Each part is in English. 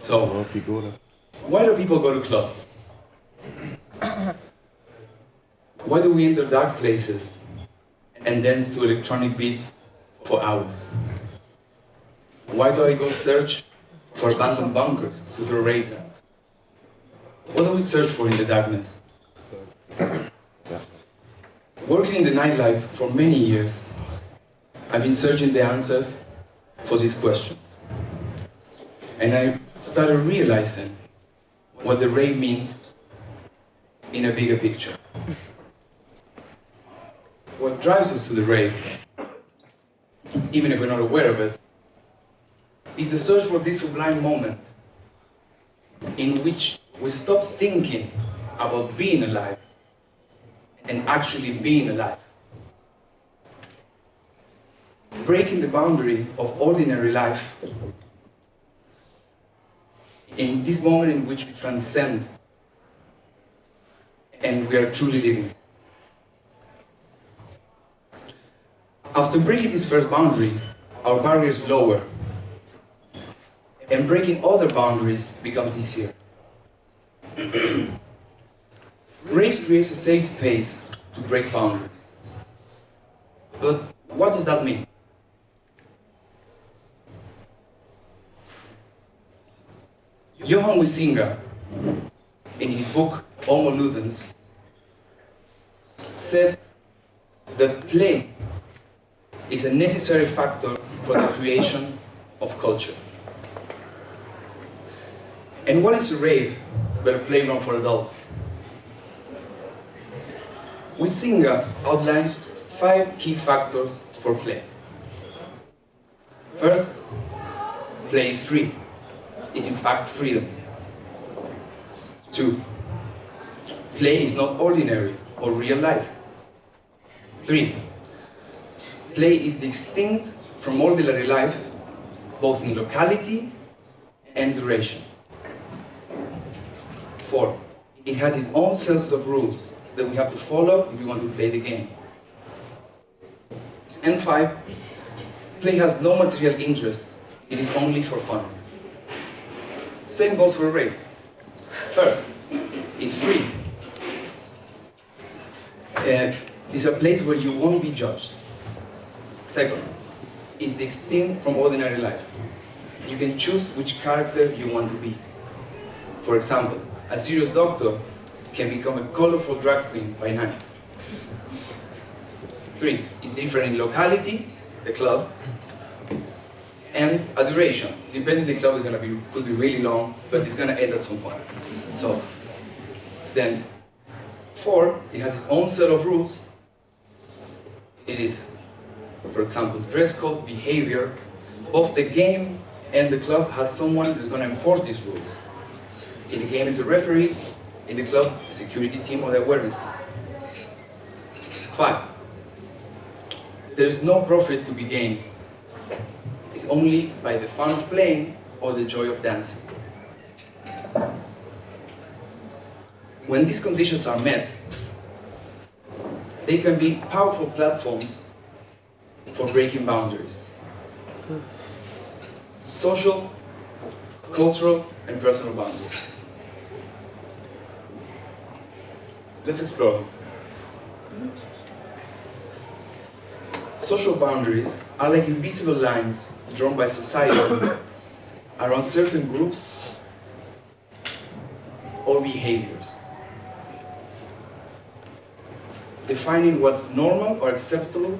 So, Figola. why do people go to clubs? Why do we enter dark places and dance to electronic beats for hours? Why do I go search for abandoned bunkers to throw raves at? What do we search for in the darkness? Working in the nightlife for many years, I've been searching the answers for these questions. And I started realizing what the rave means in a bigger picture. What drives us to the rave, even if we're not aware of it, is the search for this sublime moment in which we stop thinking about being alive and actually being alive. Breaking the boundary of ordinary life in this moment in which we transcend and we are truly living. After breaking this first boundary, our barriers lower, and breaking other boundaries becomes easier. Race creates a safe space to break boundaries. But what does that mean? Johann Huizinga, in his book Homo Ludens, said that play is a necessary factor for the creation of culture. And what is a rave but a playground for adults? Huizinga outlines 5 key factors for play. First, play is free. Is in fact freedom. 2, play is not ordinary or real life. 3, play is distinct from ordinary life, both in locality and duration. 4, it has its own sets of rules that we have to follow if we want to play the game. And 5, play has no material interest, it is only for fun. Same goes for a rave. First, it's free. It's a place where you won't be judged. Second, it's distinct from ordinary life. You can choose which character you want to be. For example, a serious doctor can become a colorful drag queen by night. 3, it's different in locality, the club, and a duration. Depending the club is gonna be, could be really long, but it's gonna end at some point. So, then 4, it has its own set of rules. It is, for example, dress code, behavior. Both the game and the club has someone who's gonna enforce these rules. In the game is a referee, in the club, the security team or the awareness team. 5, there's no profit to be gained. It's only by the fun of playing or the joy of dancing. When these conditions are met, they can be powerful platforms for breaking boundaries. Social, cultural, and personal boundaries. Let's explore them. Social boundaries are like invisible lines drawn by society around certain groups or behaviors, defining what's normal or acceptable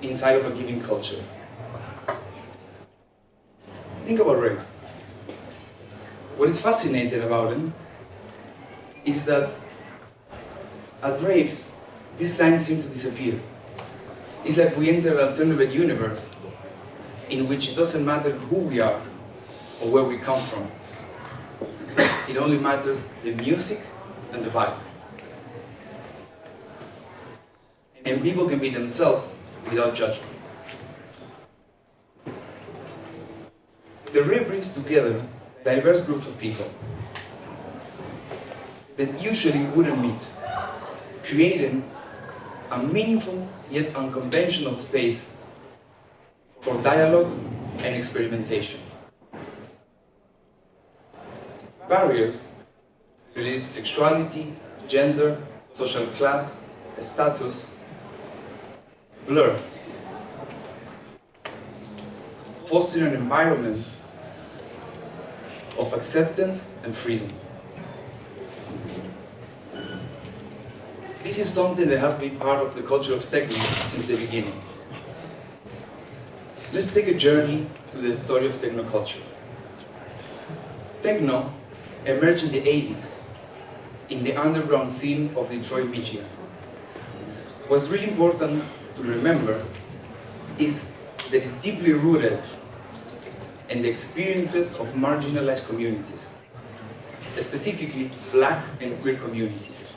inside of a given culture. Think about raves. What is fascinating about them is that at raves, these lines seem to disappear. It's like we enter an alternative universe in which it doesn't matter who we are or where we come from. It only matters the music and the vibe. And people can be themselves without judgment. The rave brings together diverse groups of people that usually wouldn't meet, creating a meaningful yet unconventional space for dialogue and experimentation. barriers related to sexuality, gender, social class, status blur, fostering an environment of acceptance and freedom. This is something that has been part of the culture of techno since the beginning. Let's take a journey to the story of techno culture. Techno emerged in the 80s in the underground scene of Detroit, Michigan. What's really important to remember is that it's deeply rooted in the experiences of marginalized communities, specifically Black and queer communities.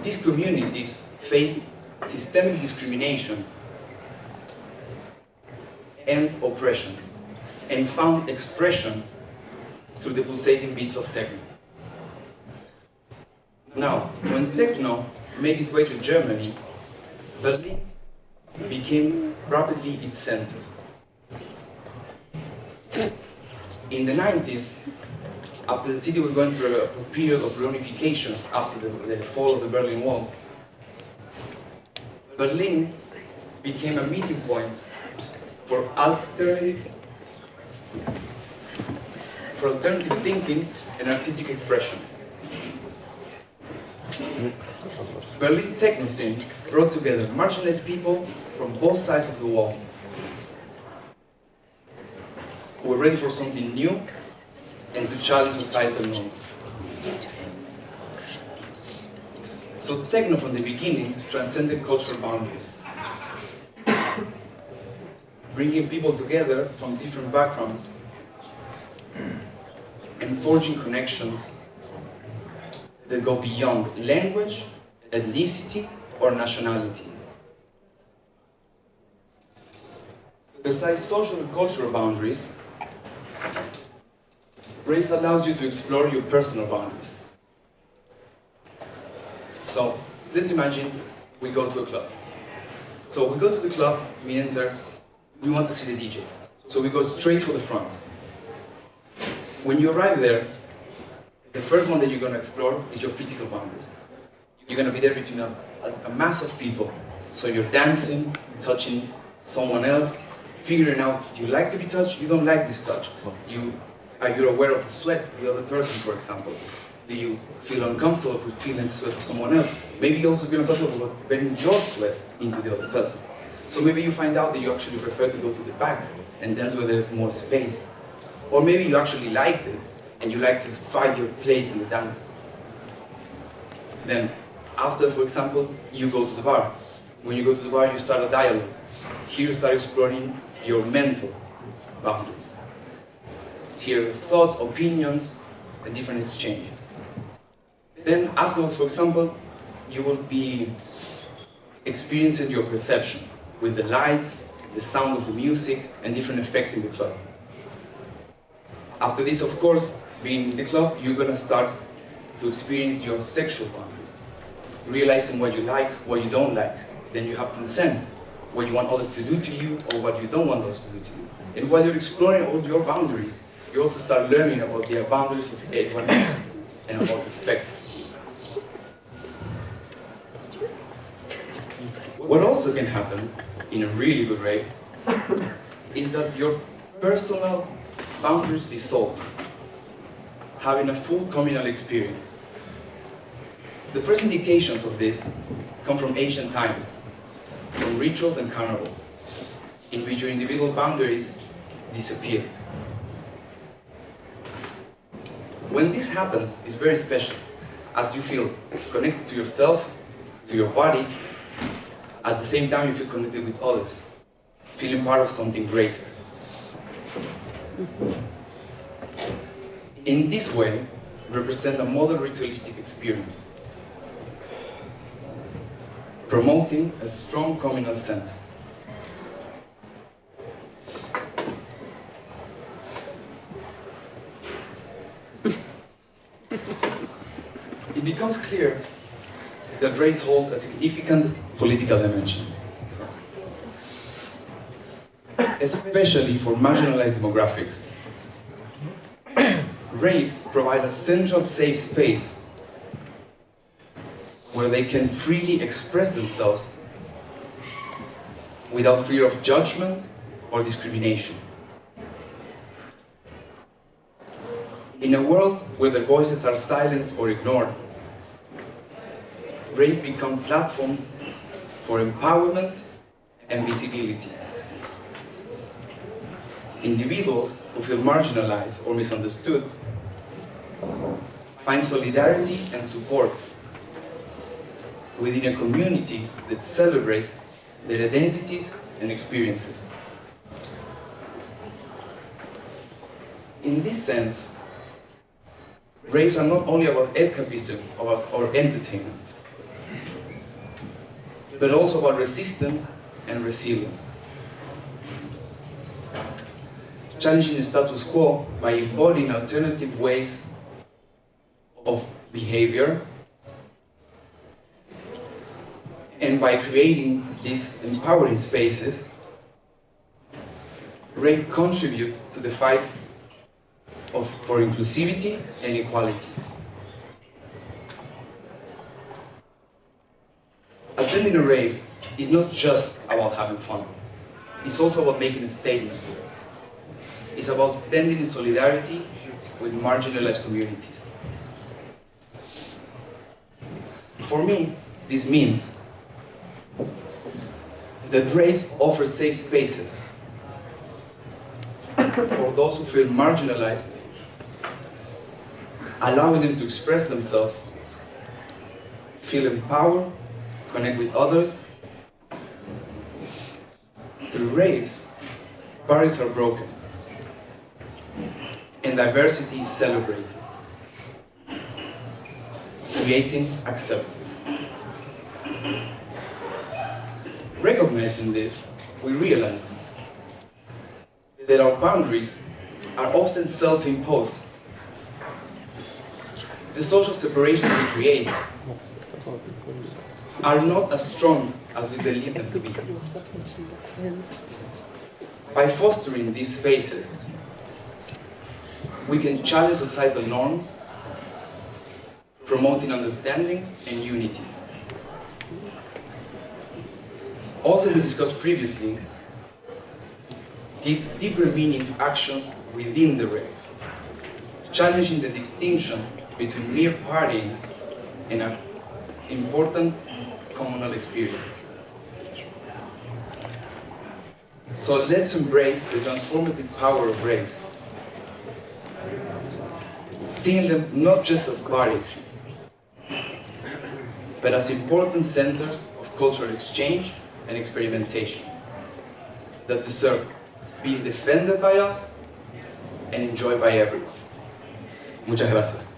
These communities face systemic discrimination and oppression, and found expression through the pulsating beats of techno. Now, when techno made its way to Germany, Berlin became rapidly its center. In the 90s, after the city was going through a period of reunification after the fall of the Berlin Wall, Berlin became a meeting point for alternative thinking and artistic expression. Berlin techno scene brought together marginalized people from both sides of the wall, who were ready for something new and to challenge societal norms. So techno from the beginning transcended cultural boundaries, bringing people together from different backgrounds and forging connections that go beyond language, ethnicity, or nationality. Besides social and cultural boundaries, race allows you to explore your personal boundaries. So let's imagine we go to a club. So we go to the club, we enter, we want to see the DJ. So we go straight for the front. When you arrive there, the first one that you're going to explore is your physical boundaries. You're going to be there between a mass of people. So you're dancing, touching someone else, figuring out, do you like to be touched? You don't like this touch. Are you aware of the sweat of the other person, for example? Do you feel uncomfortable with feeling the sweat of someone else? Maybe you also feel uncomfortable with bending your sweat into the other person. So maybe you find out that you actually prefer to go to the back and dance where there's more space. Or maybe you actually like it and you like to find your place in the dance. Then after, for example, you go to the bar. When you go to the bar, you start a dialogue. Here you start exploring your mental boundaries. Here there's thoughts, opinions, and different exchanges. Then afterwards, for example, you will be experiencing your perception with the lights, the sound of the music, and different effects in the club. After this, of course, being in the club, you're gonna start to experience your sexual boundaries, realizing what you like, what you don't like. Then you have consent, what you want others to do to you or what you don't want others to do to you. And while you're exploring all your boundaries, you also start learning about the boundaries of everyone else and about respect. What also can happen in a really good rave is that your personal boundaries dissolve, having a full communal experience. The first indications of this come from ancient times, from rituals and carnivals, in which your individual boundaries disappear. When this happens, it's very special, as you feel connected to yourself, to your body. At the same time, you feel connected with others, feeling part of something greater. In this way, represent a modern ritualistic experience, promoting a strong communal sense. It becomes clear that race hold a significant political dimension, especially for marginalized demographics raves provide a central safe space where they can freely express themselves without fear of judgment or discrimination. In a world where their voices are silenced or ignored, raves become platforms for empowerment and visibility. Individuals who feel marginalized or misunderstood find solidarity and support within a community that celebrates their identities and experiences. In this sense, raves are not only about escapism or entertainment, but also about resistance and resilience. Challenging the status quo by embodying alternative ways of behavior and by creating these empowering spaces, rave contribute to the fight for inclusivity and equality. Attending a rave is not just about having fun. It's also about making a statement. It's about standing in solidarity with marginalized communities. For me, this means that raves offer safe spaces for those who feel marginalized, allowing them to express themselves, feel empowered, connect with others. Through raves, barriers are broken and diversity is celebrated, creating acceptance. Recognizing this, we realize that our boundaries are often self-imposed. The social separations we create are not as strong as we believe them to be. By fostering these spaces, we can challenge societal norms, promoting understanding and unity. All that we discussed previously gives deeper meaning to actions within the rave, challenging the distinction between mere partying and an important communal experience. So let's embrace the transformative power of raves, seeing them not just as parties, but as important centers of cultural exchange and experimentation that deserve being defended by us and enjoyed by everyone. Muchas gracias.